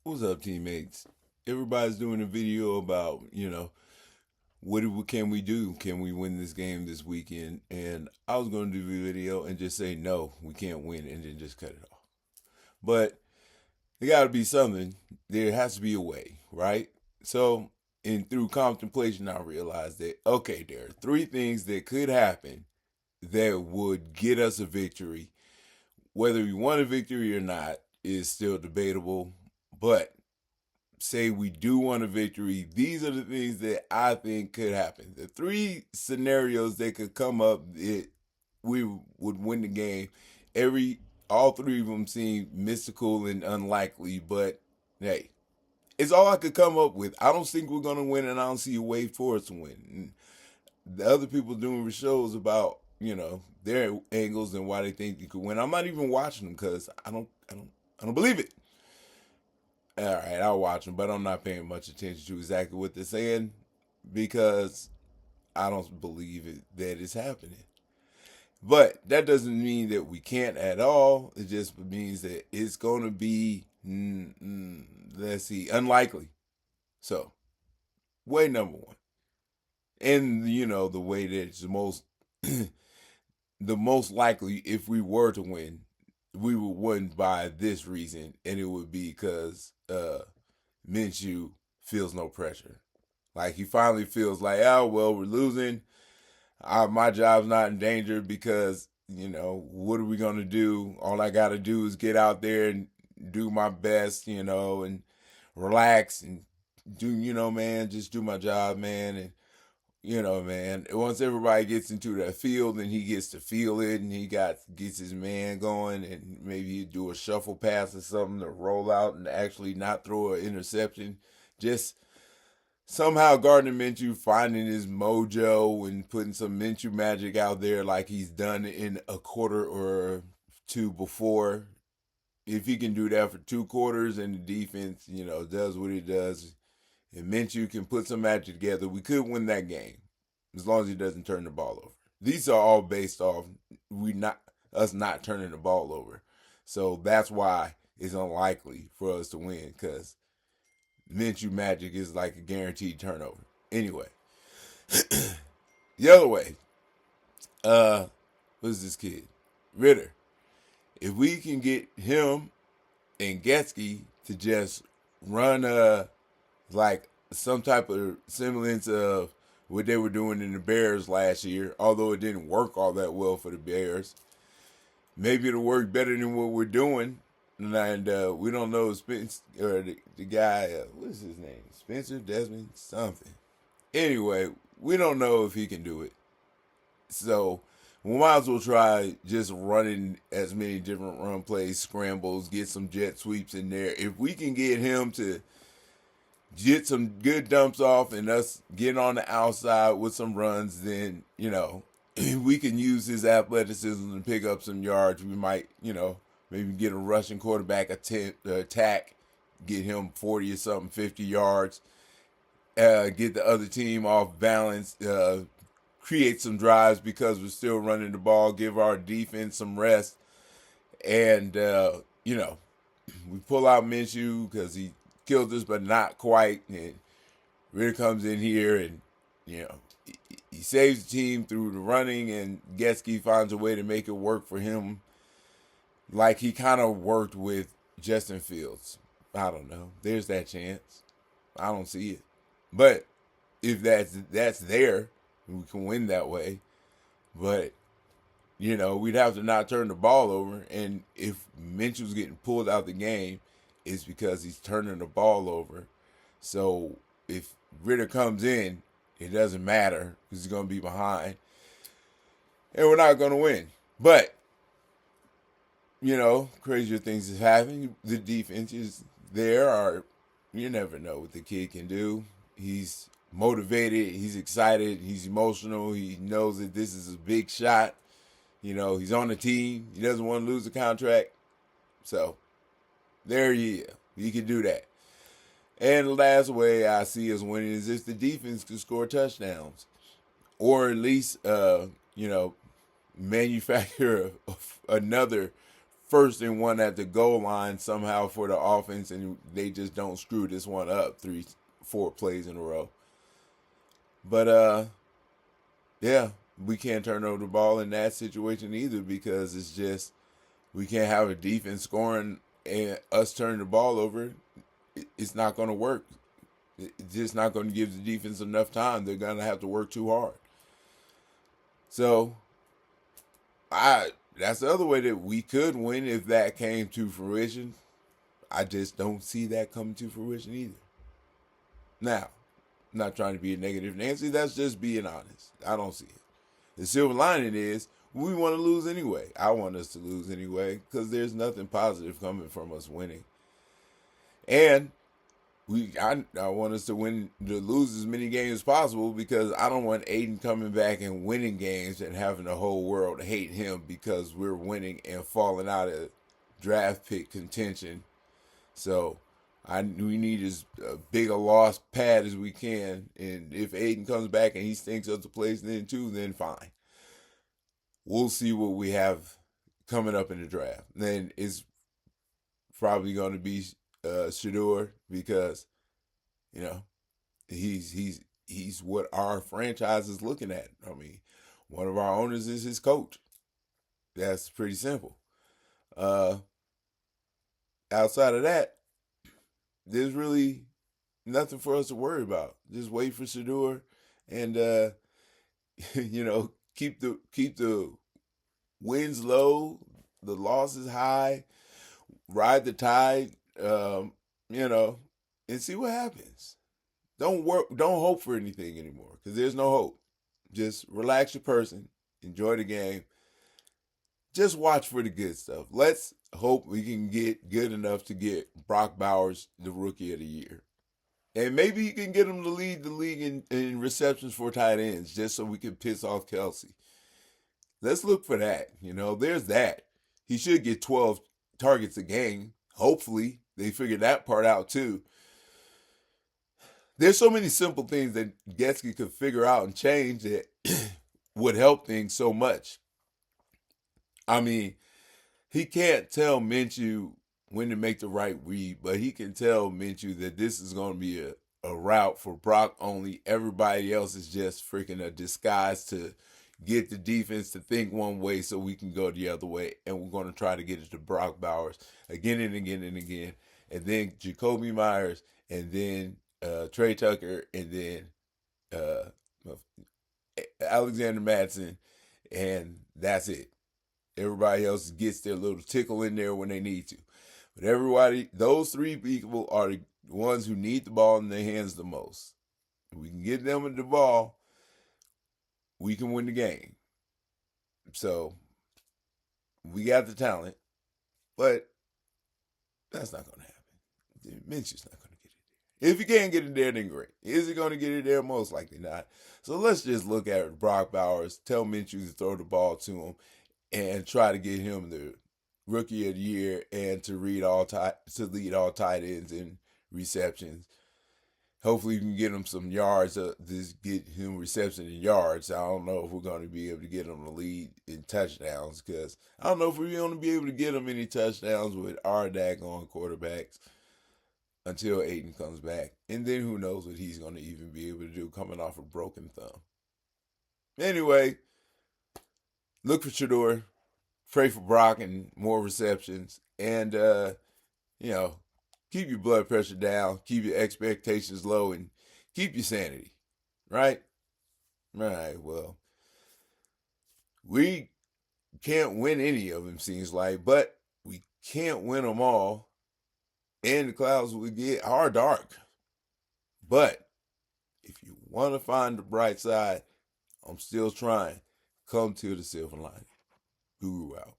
What's up, teammates? Everybody's doing a video about, can we do? Can we win this game this weekend? And I was going to do a video and just say, no, we can't win, and then just cut it off. But there got to be something. There has to be a way, right? So, and through contemplation, I realized that, okay, there are three things that could happen that would get us a victory. Whether we won a victory or not is still debatable, but say we do want a victory, these are the things that I think could happen. The three scenarios that could come up that we would win the game. All three of them seem mystical and unlikely, but hey, it's all I could come up with. I don't think we're gonna win, and I don't see a way for us to win. And the other people doing shows about their angles and why they think you could win. I'm not even watching them because I don't believe it. All right, I'll watch them, but I'm not paying much attention to exactly what they're saying because I don't believe that it's happening. But that doesn't mean that we can't at all. It just means that it's going to be, let's see, unlikely. So, way number one. And, the way that it's the most likely if we were to win, we would win by this reason, and it would be because Minshew feels no pressure. Like he finally feels like, oh well, we're losing. My job's not in danger because what are we gonna do? All I gotta do is get out there and do my best, and relax and do, man, just do my job, man, and man, once everybody gets into that field and he gets to feel it and gets his man going and maybe he do a shuffle pass or something to roll out and actually not throw an interception. Just somehow Gardner Minshew finding his mojo and putting some Minshew magic out there like he's done in a quarter or two before. If he can do that for two quarters and the defense, does what he does, and Minshew can put some magic together, we could win that game as long as he doesn't turn the ball over. These are all based off us not turning the ball over. So that's why it's unlikely for us to win because Minshew magic is like a guaranteed turnover. Anyway, the other way, who's this kid? Ritter. If we can get him and Getsky to just run like some type of semblance of what they were doing in the Bears last year, although it didn't work all that well for the Bears. Maybe it'll work better than what we're doing. And we don't know Spence or the guy, what is his name? Spencer Desmond something. Anyway, we don't know if he can do it. So we might as well try just running as many different run plays, scrambles, get some jet sweeps in there. If we can get him to get some good dumps off and us get on the outside with some runs, then, we can use his athleticism to pick up some yards. We might, maybe get a rushing quarterback attack, get him 40 or something, 50 yards, get the other team off balance, create some drives because we're still running the ball, give our defense some rest, and, we pull out Minshew because he killed us, but not quite. And Ritter comes in here and, he saves the team through the running, and Getsky finds a way to make it work for him like he kind of worked with Justin Fields. I don't know. There's that chance. I don't see it. But if that's there, we can win that way. But, we'd have to not turn the ball over. And if Minshew's getting pulled out the game, it's because he's turning the ball over. So if Ritter comes in, it doesn't matter because he's going to be behind. And we're not going to win. But, crazier things have happened. The defense is there. You never know what the kid can do. He's motivated. He's excited. He's emotional. He knows that this is a big shot. He's on the team. He doesn't want to lose the contract. So, there you can do that. And the last way I see us winning is if the defense can score touchdowns. Or at least, manufacture another first and one at the goal line somehow for the offense, and they just don't screw this one up 4 plays in a row. But yeah, we can't turn over the ball in that situation either, because it's just we can't have a defense scoring and us turning the ball over. It's not going to work. It's just not going to give the defense enough time. They're going to have to work too hard. So that's the other way that we could win if that came to fruition. I just don't see that coming to fruition either. Now, I'm not trying to be a negative Nancy. That's just being honest. I don't see it. The silver lining is we want to lose anyway. I want us to lose anyway, because there's nothing positive coming from us winning. And I want us to lose as many games as possible, because I don't want Aiden coming back and winning games and having the whole world hate him because we're winning and falling out of draft pick contention. So we need as big a loss pad as we can. And if Aiden comes back and he stinks up the place then too, then fine. We'll see what we have coming up in the draft. Then it's probably going to be Shador, because he's what our franchise is looking at. I mean, one of our owners is his coach. That's pretty simple. Outside of that, there's really nothing for us to worry about. Just wait for Shador, and keep the wins low, the losses high, ride the tide, and see what happens. Don't hope for anything anymore, because there's no hope. Just relax your person, enjoy the game. Just watch for the good stuff. Let's hope we can get good enough to get Brock Bowers the Rookie of the Year. And maybe you can get him to lead the league in receptions for tight ends, just so we can piss off Kelsey. Let's look for that. There's that. He should get 12 targets a game. Hopefully, they figured that part out too. There's so many simple things that Getsky could figure out and change that would help things so much. I mean, he can't tell Minshew when to make the right read, but he can tell Minshew that this is going to be a route for Brock only. Everybody else is just freaking a disguise to get the defense to think one way so we can go the other way. And we're going to try to get it to Brock Bowers again and again and again. And then Jacoby Myers, and then Trey Tucker, and then Alexander Madison, and that's it. Everybody else gets their little tickle in there when they need to. But those 3 people are the ones who need the ball in their hands the most. If we can get them the ball, we can win the game. So, we got the talent, but that's not going to happen. Minshew's not going to get it there. If he can't get it there, then great. Is he going to get it there? Most likely not. So, let's just look at Brock Bowers, tell Minshew to throw the ball to him, and try to get him the Rookie of the Year and to lead all tight ends in receptions. Hopefully, we can get him some yards. Get him reception in yards. I don't know if we're going to be able to get him to lead in touchdowns, because I don't know if we're going to be able to get him any touchdowns with our daggone quarterbacks until Aiden comes back. And then who knows what he's going to even be able to do coming off a broken thumb. Anyway, look for Shador. Pray for Brock and more receptions. And, keep your blood pressure down. Keep your expectations low. And keep your sanity. Right? Right. Well, we can't win any of them, seems like. But we can't win them all. And the clouds we get are dark. But if you want to find the bright side, I'm still trying. Come to the silver lining. Guru out.